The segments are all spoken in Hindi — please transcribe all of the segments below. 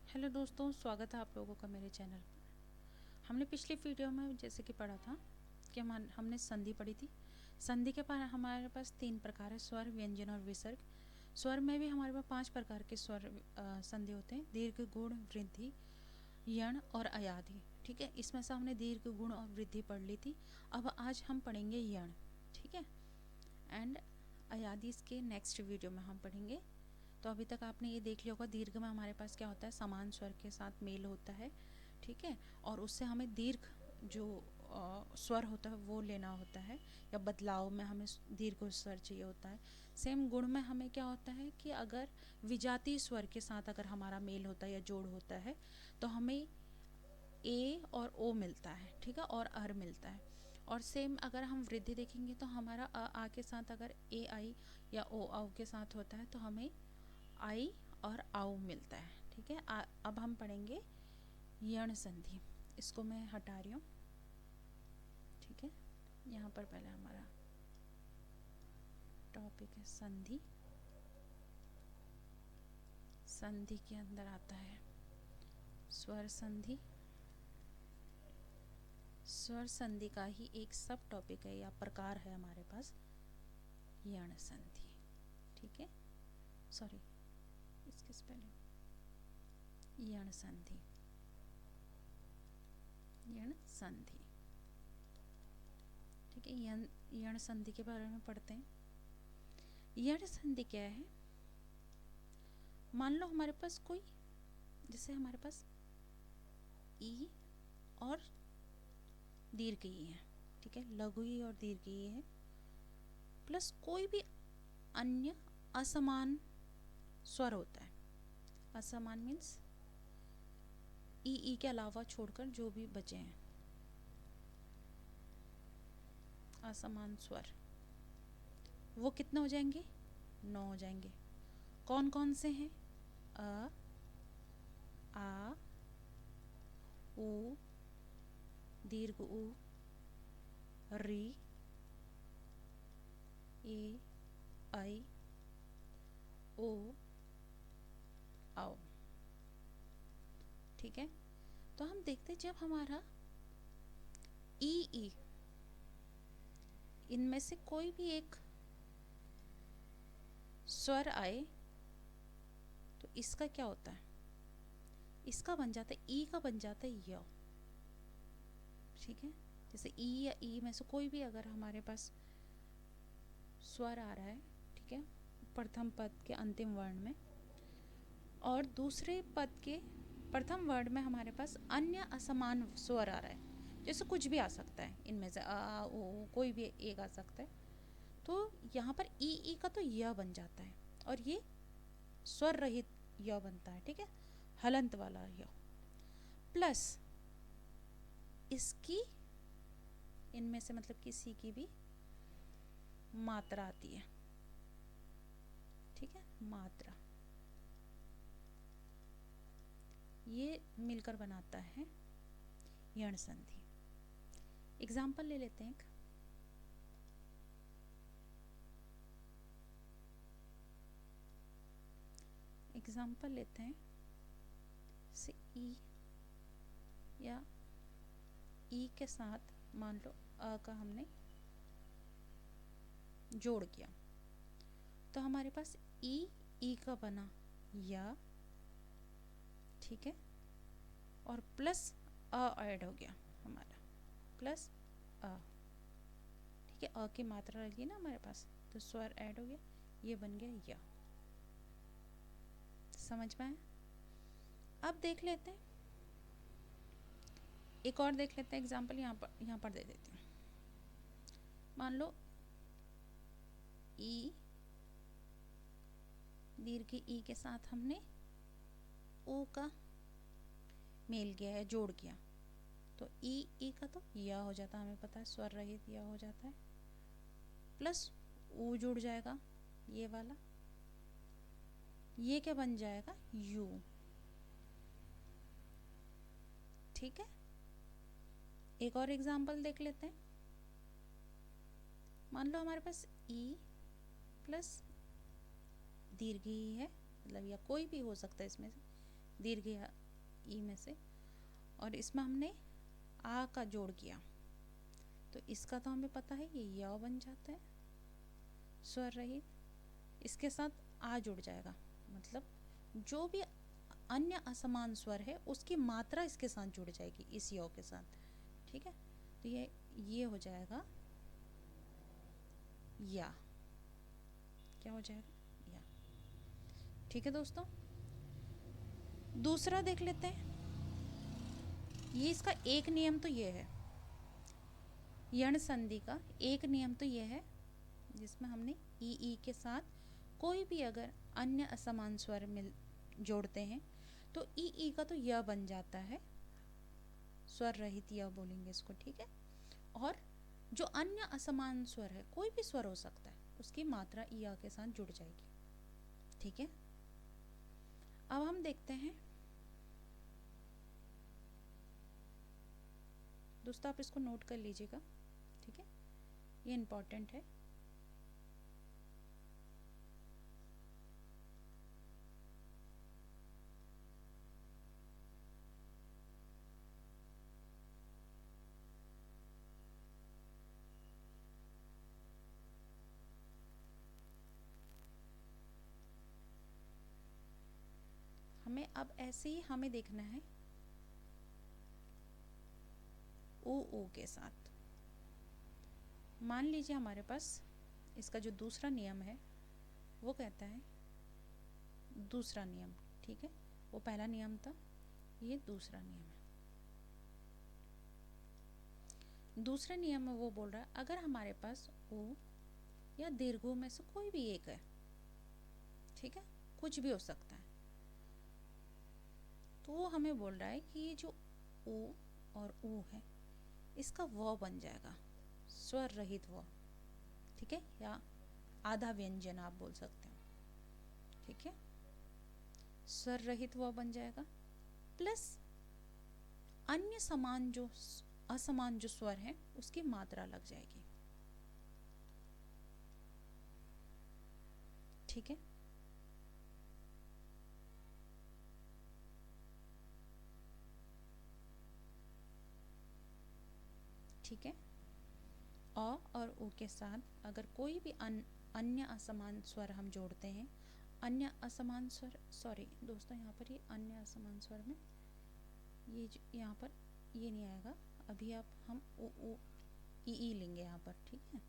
हेलो दोस्तों, स्वागत है आप लोगों का मेरे चैनल पर। हमने पिछली वीडियो में जैसे कि पढ़ा था कि हमने संधि पढ़ी थी। संधि के पास हमारे पास 3 प्रकार है, स्वर, व्यंजन और विसर्ग। स्वर में भी हमारे पास 5 प्रकार के स्वर संधि होते हैं, दीर्घ, गुण, वृद्धि, यण और अयादि। ठीक है, इसमें से हमने दीर्घ, गुण और वृद्धि पढ़ ली थी। अब आज हम पढ़ेंगे यण। ठीक है, एंड अयादि इसके नेक्स्ट वीडियो में हम पढ़ेंगे। तो अभी तक आपने ये देख लिया होगा, दीर्घ में हमारे पास क्या होता है, समान स्वर के साथ मेल होता है। ठीक है, और उससे हमें दीर्घ जो स्वर होता है वो लेना होता है, या बदलाव में हमें दीर्घ स्वर चाहिए होता है। सेम गुण में हमें क्या होता है कि अगर विजातीय स्वर के साथ अगर हमारा मेल होता है या जोड़ होता है तो हमें ए और ओ मिलता है। ठीक है, और अर मिलता है। और सेम अगर हम वृद्धि देखेंगे तो हमारा अ आ के साथ अगर ए आई या ओ आओ के साथ होता है तो हमें आई और आओ मिलता है। ठीक है, अब हम पढ़ेंगे यण संधि। इसको मैं हटा रही हूँ। ठीक है, यहाँ पर पहले हमारा टॉपिक है संधि। संधि के अंदर आता है स्वर संधि। स्वर संधि का ही एक सब टॉपिक है या प्रकार है हमारे पास, यण संधि। ठीक है, सॉरी, इसके स्पेलिंग यण संधि। यण संधि। ठीक है, यण संधि के बारे में पढ़ते हैं। यण संधि क्या है? मान लो हमारे पास कोई, जैसे हमारे पास ई और दीर्घ ई है। ठीक है, लघु ई और दीर्घ ई है, प्लस कोई भी अन्य असमान स्वर होता है। असमान मीन्स ई के अलावा छोड़कर जो भी बचे हैं असमान स्वर, वो कितने हो जाएंगे? 9 हो जाएंगे। कौन कौन से हैं? अ, आ, उ, दीर्घ उ, री, ए, आई, ओ, आओ। ठीक है, तो हम देखते जब हमारा ई इनमें से कोई भी एक स्वर आए तो इसका क्या होता है? इसका बन जाता है, ई का बन जाता है य। ठीक है, जैसे ई या ई में से कोई भी अगर हमारे पास स्वर आ रहा है, ठीक है, प्रथम पद के अंतिम वर्ण में और दूसरे पद के प्रथम वर्ण में हमारे पास अन्य असमान स्वर आ रहा है, जैसे कुछ भी आ सकता है इनमें से, आ ओ कोई भी एक आ सकता है, तो यहाँ पर ई का तो य बन जाता है और ये स्वर रहित य बनता है। ठीक है, हलंत वाला य, प्लस इसकी इनमें से मतलब किसी की भी मात्रा आती है। ठीक है, मात्रा, ये मिलकर बनाता है यण संधि। एग्जाम्पल ले लेते हैं। एग्जाम्पल लेते हैं से ई या ई के साथ मान लो अ का हमने जोड़ किया तो हमारे पास ई का बना या। ठीक है, और प्लस अ ऐड हो गया हमारा, प्लस अ। ठीक है, अ की मात्रा लगी ना हमारे पास तो स्वर ऐड हो गया, ये बन गया या। समझ में आया? अब देख लेते हैं, एक और देख लेते हैं एग्जाम्पल। यहाँ पर दे देती हूँ। मान लो ई, दीर्घ ई के साथ हमने ओ का मेल किया है, जोड़ किया, तो ई का तो या हो जाता है, हमें पता है स्वर रहित या हो जाता है, प्लस ऊ जुड़ जाएगा ये वाला, ये क्या बन जाएगा? यू। ठीक है, एक और एग्जाम्पल देख लेते हैं। मान लो हमारे पास ई प्लस दीर्घ ई है, मतलब या कोई भी हो सकता है इसमें से, दीर्घ या ई में से, और इसमें हमने आ का जोड़ किया, तो इसका तो हमें पता है ये य बन जाता है स्वर रहित, इसके साथ आ जुड़ जाएगा, मतलब जो भी अन्य असमान स्वर है उसकी मात्रा इसके साथ जुड़ जाएगी इस य के साथ। ठीक है, तो ये हो जाएगा या, क्या हो जाएगा या। ठीक है दोस्तों, दूसरा देख लेते हैं। ये इसका एक नियम तो ये है, यण संधि का एक नियम तो ये है, जिसमें हमने ई के साथ कोई भी अगर अन्य असमान स्वर मिल जोड़ते हैं तो ई का तो य बन जाता है, स्वर रहित य बोलेंगे इसको। ठीक है, और जो अन्य असमान स्वर है, कोई भी स्वर हो सकता है, उसकी मात्रा ई के साथ जुड़ जाएगी। ठीक है, अब हम देखते हैं दोस्तों, आप इसको नोट कर लीजिएगा। ठीक है, ये इम्पॉर्टेंट है। हमें अब ऐसे ही हमें देखना है ओ के साथ। मान लीजिए हमारे पास इसका जो दूसरा नियम है वो कहता है, दूसरा नियम, ठीक है, वो पहला नियम था, ये दूसरा नियम है। दूसरे नियम में वो बोल रहा है अगर हमारे पास ओ या दीर्घों में से कोई भी एक है, ठीक है, कुछ भी हो सकता है, तो वो हमें बोल रहा है कि ये जो ओ और ऊ है इसका व बन जाएगा, स्वर रहित व। ठीक है, या आधा व्यंजन आप बोल सकते हैं। ठीक है, स्वर रहित व बन जाएगा, प्लस अन्य समान जो असमान जो स्वर है उसकी मात्रा लग जाएगी। ठीक है, ठीक है, अ और उ के साथ अगर कोई भी अन्य असमान स्वर हम जोड़ते हैं, अन्य असमान स्वर, सॉरी दोस्तों, यहाँ पर ये अन्य असमान स्वर में ये यहाँ पर ये नहीं आएगा, अभी आप हम ओ ई लेंगे यहाँ पर। ठीक है,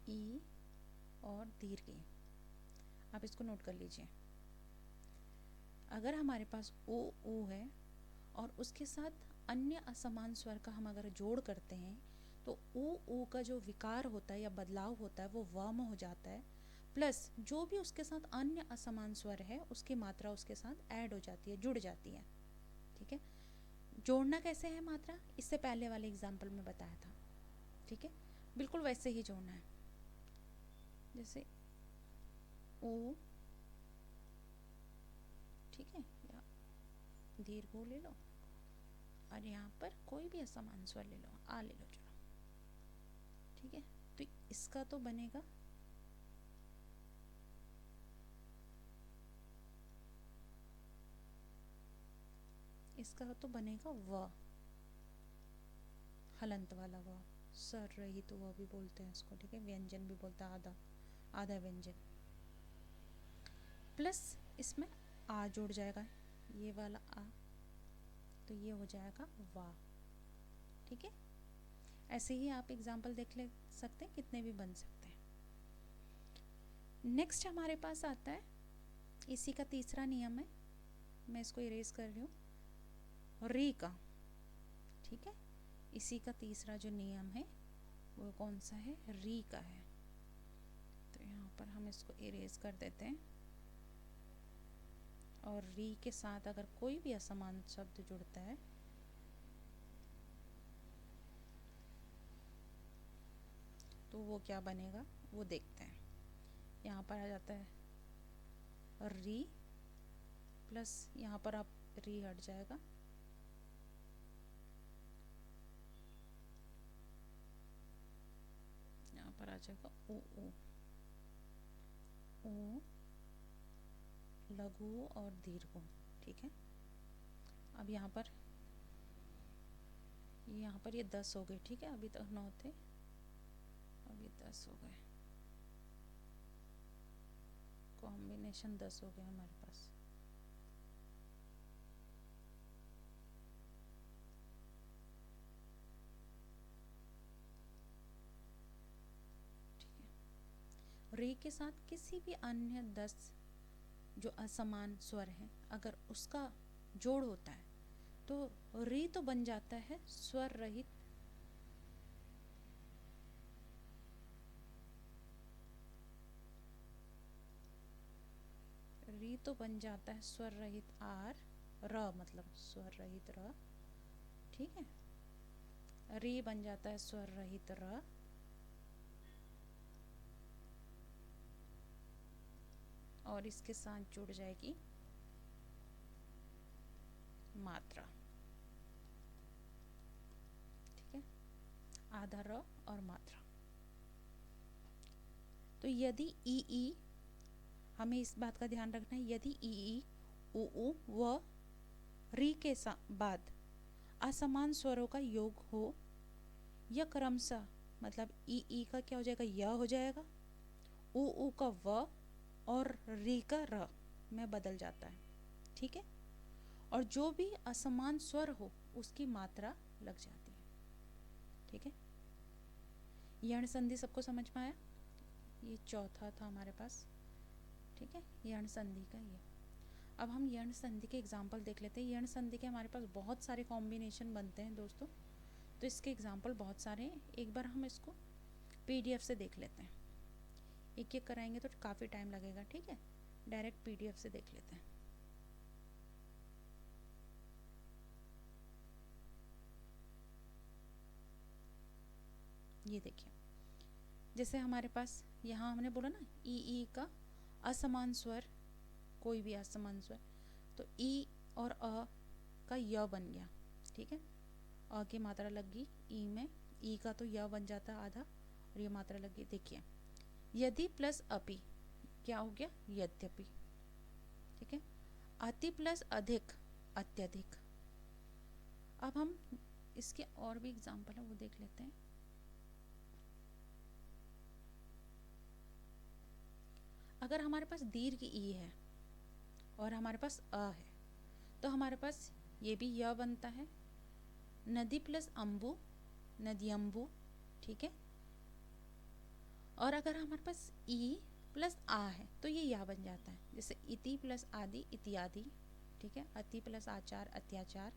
ई और दीर्घ ई, आप इसको नोट कर लीजिए। अगर हमारे पास ओ है और उसके साथ अन्य असमान स्वर का हम अगर जोड़ करते हैं तो ओ का जो विकार होता है या बदलाव होता है वो व में हो जाता है, प्लस जो भी उसके साथ अन्य असमान स्वर है उसकी मात्रा उसके साथ ऐड हो जाती है, जुड़ जाती है। ठीक है, जोड़ना कैसे है मात्रा, इससे पहले वाले एग्जाम्पल में बताया था। ठीक है, बिल्कुल वैसे ही जोड़ना है, जैसे ओ, ठीक है, या दीर्घ ले लो और यहाँ पर कोई भी असमान स्वर ले लो, आ ले लो, चलो। ठीक है, तो इसका तो बनेगा व, हलंत वाला व, स्वर रहित तो व भी बोलते हैं इसको। ठीक है, व्यंजन भी बोलता है, आधा व्यंजन, प्लस इसमें आ जुड़ जाएगा, ये वाला आ, तो ये हो जाएगा वा। ठीक है, ऐसे ही आप एग्जाम्पल देख ले सकते हैं, कितने भी बन सकते हैं। नेक्स्ट हमारे पास आता है, इसी का तीसरा नियम है, मैं इसको इरेज कर रही हूँ, री का। ठीक है, इसी का तीसरा जो नियम है वो कौन सा है, री का है। तो यहाँ पर हम इसको इरेज कर देते हैं, और री के साथ अगर कोई भी असमान शब्द जुड़ता है तो वो क्या बनेगा वो देखते हैं। यहाँ पर आ जाता है री, प्लस यहाँ पर आप री हट जाएगा, यहाँ पर आ जाएगा ओ ओ ओ लघु और दीर्घ। ठीक है, अब यहाँ पर ये 10 हो गए। ठीक है, अभी तक 9 थे, अब ये 10 हो गए, कॉम्बिनेशन 10 हो गए हमारे पास। ठीक है, रे के साथ किसी भी अन्य 10 जो असमान स्वर हैं, अगर उसका जोड़ होता है तो री तो बन जाता है स्वर रहित री तो बन जाता है स्वर रहित आर, र मतलब स्वर रहित र। ठीक है, री बन जाता है स्वर रहित र, और इसके साथ जुड़ जाएगी मात्रा। ठीक है, आधा र और मात्रा। तो यदि ई, हमें इस बात का ध्यान रखना है, यदि ई उ व री के बाद असमान स्वरों का योग हो, या क्रमशः मतलब ई का क्या हो जाएगा, य हो जाएगा, उ का व और री का र में बदल जाता है। ठीक है, और जो भी असमान स्वर हो उसकी मात्रा लग जाती है। ठीक है, यण संधि सबको समझ में आया? ये चौथा था हमारे पास। ठीक है, यण संधि का ये। अब हम यण संधि के एग्जाम्पल देख लेते हैं। यण संधि के हमारे पास बहुत सारे कॉम्बिनेशन बनते हैं दोस्तों, तो इसके एग्जाम्पल बहुत सारे हैं। एक बार हम इसको पीडीएफ से देख लेते हैं, एक एक कराएंगे तो काफ़ी टाइम लगेगा। ठीक है, डायरेक्ट पीडीएफ से देख लेते हैं। ये देखिए, जैसे हमारे पास यहाँ हमने बोला ना ई का असमान स्वर, कोई भी असमान स्वर, तो ई और अ का य बन गया। ठीक है, अ की मात्रा लग गई ई में, ई का तो य बन जाता आधा और ये मात्रा लग गई। देखिए, यदि प्लस अपि क्या हो गया, यद्यपि। ठीक है, अति प्लस अधिक, अत्यधिक। अब हम इसके और भी एग्जाम्पल है वो देख लेते हैं। अगर हमारे पास दीर्घ ई है और हमारे पास अ है, तो हमारे पास ये भी य बनता है, नदी प्लस अम्बु, नदियम्बु। ठीक है, और अगर हमारे पास ई प्लस आ है तो ये या बन जाता है, जैसे इति प्लस आदि, इत्यादि। ठीक है, अति प्लस आचार, अत्याचार।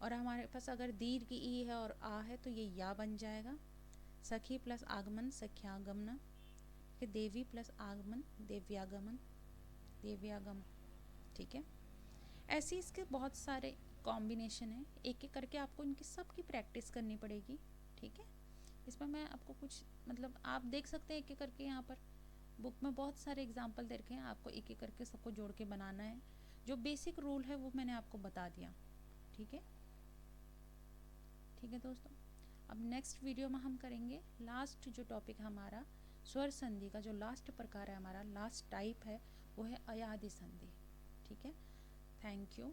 और हमारे पास अगर दीर्घ ई है और आ है तो ये या बन जाएगा, सखी प्लस आगमन, सख्यागमन। देवी प्लस आगमन, देव्यागमन, देव्यागम। ठीक है, ऐसे इसके बहुत सारे कॉम्बिनेशन है, एक एक करके आपको इनकी सबकी प्रैक्टिस करनी पड़ेगी। ठीक है, इसमें मैं आपको कुछ मतलब आप देख सकते हैं एक एक करके, यहाँ पर बुक में बहुत सारे एग्जाम्पल दे रखे हैं, आपको एक एक करके सबको जोड़ के बनाना है। जो बेसिक रूल है वो मैंने आपको बता दिया। ठीक है, ठीक है दोस्तों, अब नेक्स्ट वीडियो में हम करेंगे लास्ट जो टॉपिक है हमारा स्वर संधि का, जो लास्ट प्रकार है हमारा, लास्ट टाइप है वो है अयादि संधि। ठीक है, थैंक यू।